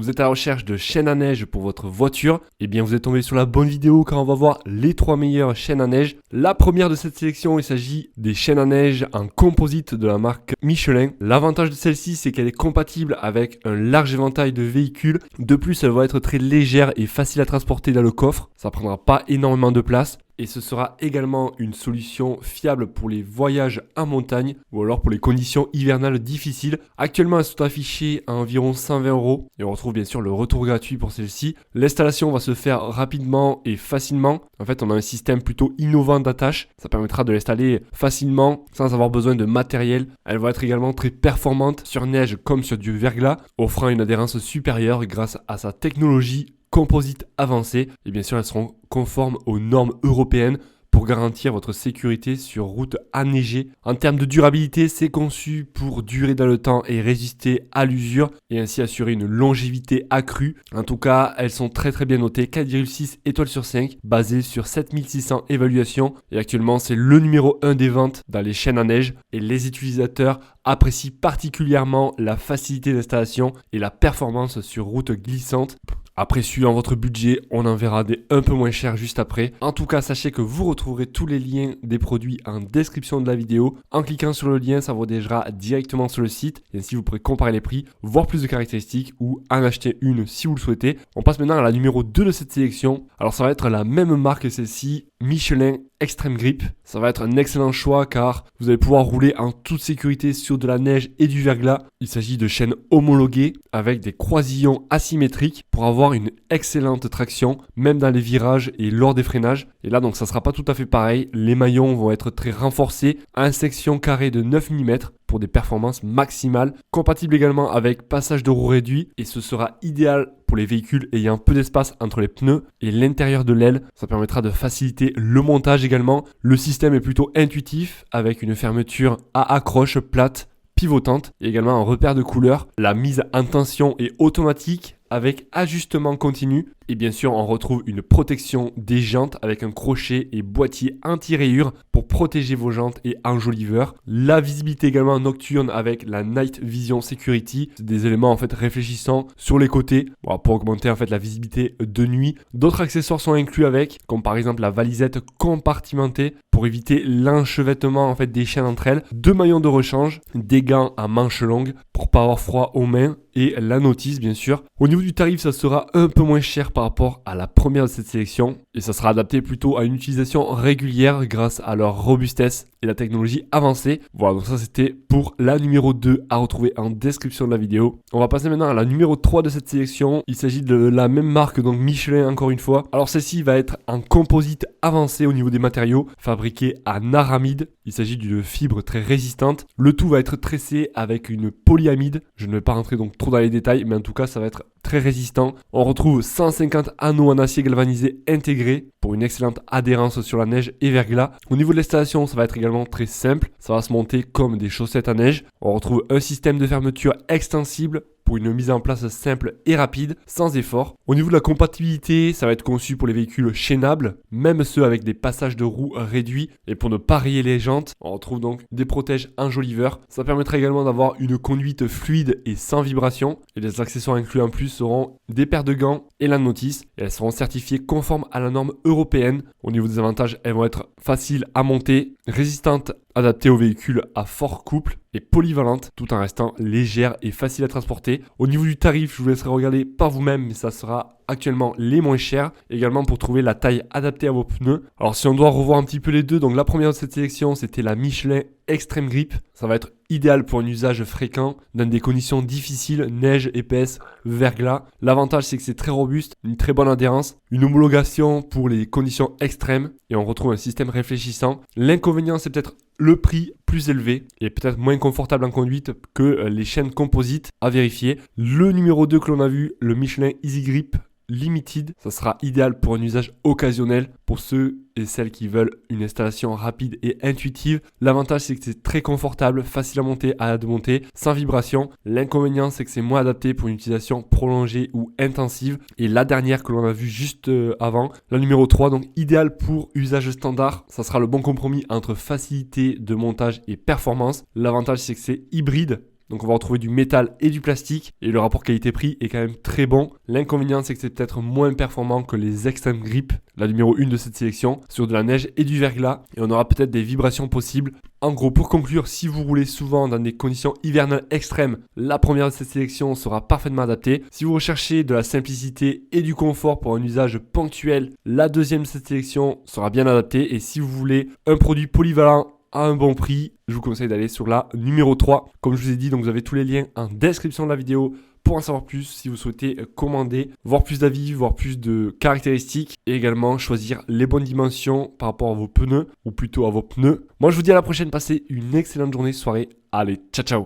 Vous êtes à la recherche de chaînes à neige pour votre voiture? Eh bien, vous êtes tombé sur la bonne vidéo car on va voir les 3 meilleures chaînes à neige. La première de cette sélection, il s'agit des chaînes à neige en composite de la marque Michelin. L'avantage de celle-ci, c'est qu'elle est compatible avec un large éventail de véhicules. De plus, elle va être très légère et facile à transporter dans le coffre. Ça prendra pas énormément de place. Et ce sera également une solution fiable pour les voyages en montagne ou alors pour les conditions hivernales difficiles. Actuellement, elles sont affichées à environ 120 € et on retrouve bien sûr le retour gratuit pour celle-ci. L'installation va se faire rapidement et facilement. En fait, on a un système plutôt innovant d'attache. Ça permettra de l'installer facilement sans avoir besoin de matériel. Elle va être également très performante sur neige comme sur du verglas, offrant une adhérence supérieure grâce à sa technologie composite avancée, et bien sûr elles seront conformes aux normes européennes pour garantir votre sécurité sur route enneigée. En termes de durabilité, c'est conçu pour durer dans le temps et résister à l'usure et ainsi assurer une longévité accrue. En tout cas, elles sont très bien notées, 4,6 étoiles sur 5, basées sur 7600 évaluations et actuellement c'est le numéro 1 des ventes dans les chaînes à neige et les utilisateurs apprécient particulièrement la facilité d'installation et la performance sur route glissante. Après, suivant votre budget, on en verra des un peu moins chers juste après. En tout cas, sachez que vous retrouverez tous les liens des produits en description de la vidéo. En cliquant sur le lien, ça vous redirigera directement sur le site. Et ainsi, vous pourrez comparer les prix, voir plus de caractéristiques ou en acheter une si vous le souhaitez. On passe maintenant à la numéro 2 de cette sélection. Alors, ça va être la même marque que celle-ci, Michelin Extreme Grip. Ça va être un excellent choix car vous allez pouvoir rouler en toute sécurité sur de la neige et du verglas. Il s'agit de chaînes homologuées avec des croisillons asymétriques pour avoir une excellente traction, même dans les virages et lors des freinages. Et là, donc, ça sera pas tout à fait pareil. Les maillons vont être très renforcés en section carrée de 9 mm pour des performances maximales. Compatible également avec passage de roue réduit et ce sera idéal pour les véhicules ayant peu d'espace entre les pneus et l'intérieur de l'aile. Ça permettra de faciliter le montage également. Le système est plutôt intuitif avec une fermeture à accroche plate pivotante et également un repère de couleur. La mise en tension est automatique avec ajustement continu et bien sûr on retrouve une protection des jantes avec un crochet et boîtier anti-rayures pour protéger vos jantes et enjoliveurs. La visibilité également nocturne avec la Night Vision Security, c'est des éléments en fait réfléchissants sur les côtés pour augmenter en fait la visibilité de nuit. D'autres accessoires sont inclus avec, comme par exemple la valisette compartimentée pour éviter l'enchevêtrement en fait des chaînes entre elles, 2 maillons de rechange, des gants à manches longues pour pas avoir froid aux mains et la notice bien sûr. Au niveau du tarif, ça sera un peu moins cher par rapport à la première de cette sélection et ça sera adapté plutôt à une utilisation régulière grâce à leur robustesse et la technologie avancée. Voilà, donc ça c'était pour la numéro 2 à retrouver en description de la vidéo. On va passer maintenant à la numéro 3 de cette sélection. Il s'agit de la même marque, donc Michelin encore une fois. Alors celle-ci va être en composite avancé au niveau des matériaux, fabriqué en aramide. Il s'agit d'une fibre très résistante. Le tout va être tressé avec une polyamide. Je ne vais pas rentrer donc trop dans les détails, mais en tout cas ça va être très résistant. On retrouve 150 anneaux en acier galvanisé intégrés pour une excellente adhérence sur la neige et verglas. Au niveau de l'installation, ça va être également très simple. Ça va se monter comme des chaussettes à neige. On retrouve un système de fermeture extensible pour une mise en place simple et rapide, sans effort. Au niveau de la compatibilité, ça va être conçu pour les véhicules chaînables, même ceux avec des passages de roues réduits. Et pour ne pas rayer les jantes, on retrouve donc des protèges enjoliveurs. Ça permettra également d'avoir une conduite fluide et sans vibration. Et les accessoires inclus en plus seront des paires de gants et la notice. Et elles seront certifiées conformes à la norme européenne. Au niveau des avantages, elles vont être faciles à monter, résistantes, adaptées aux véhicules à fort couple et polyvalente tout en restant légère et facile à transporter. Au niveau du tarif, je vous laisserai regarder par vous-même, mais ça sera actuellement les moins chers. Également pour trouver la taille adaptée à vos pneus. Alors si on doit revoir un petit peu les deux, donc la première de cette sélection c'était la Michelin Extreme Grip. Ça va être idéal pour un usage fréquent dans des conditions difficiles, neige épaisse, verglas. L'avantage c'est que c'est très robuste, une très bonne adhérence, une homologation pour les conditions extrêmes et on retrouve un système réfléchissant. L'inconvénient c'est peut-être le prix plus élevé et peut-être moins confortable en conduite que les chaînes composites à vérifier. Le numéro 2 que l'on a vu, le Michelin Easy Grip Limited, ça sera idéal pour un usage occasionnel pour ceux et celles qui veulent une installation rapide et intuitive. L'avantage c'est que c'est très confortable, facile à monter, à démonter, sans vibration. L'inconvénient c'est que c'est moins adapté pour une utilisation prolongée ou intensive. Et la dernière que l'on a vue juste avant, la numéro 3, donc idéal pour usage standard. Ça sera le bon compromis entre facilité de montage et performance. L'avantage c'est que c'est hybride Donc on va retrouver du métal et du plastique et le rapport qualité-prix est quand même très bon. L'inconvénient c'est que c'est peut-être moins performant que les Extreme Grip, la numéro 1 de cette sélection, sur de la neige et du verglas et on aura peut-être des vibrations possibles. En gros, pour conclure, si vous roulez souvent dans des conditions hivernales extrêmes, la première de cette sélection sera parfaitement adaptée. Si vous recherchez de la simplicité et du confort pour un usage ponctuel, la deuxième de cette sélection sera bien adaptée. Et si vous voulez un produit polyvalent à un bon prix, je vous conseille d'aller sur la numéro 3. Comme je vous ai dit, donc vous avez tous les liens en description de la vidéo pour en savoir plus si vous souhaitez commander, voir plus d'avis, voir plus de caractéristiques et également choisir les bonnes dimensions par rapport à vos pneus ou plutôt à vos pneus. Moi je vous dis à la prochaine, passez une excellente journée, soirée, allez, ciao ciao.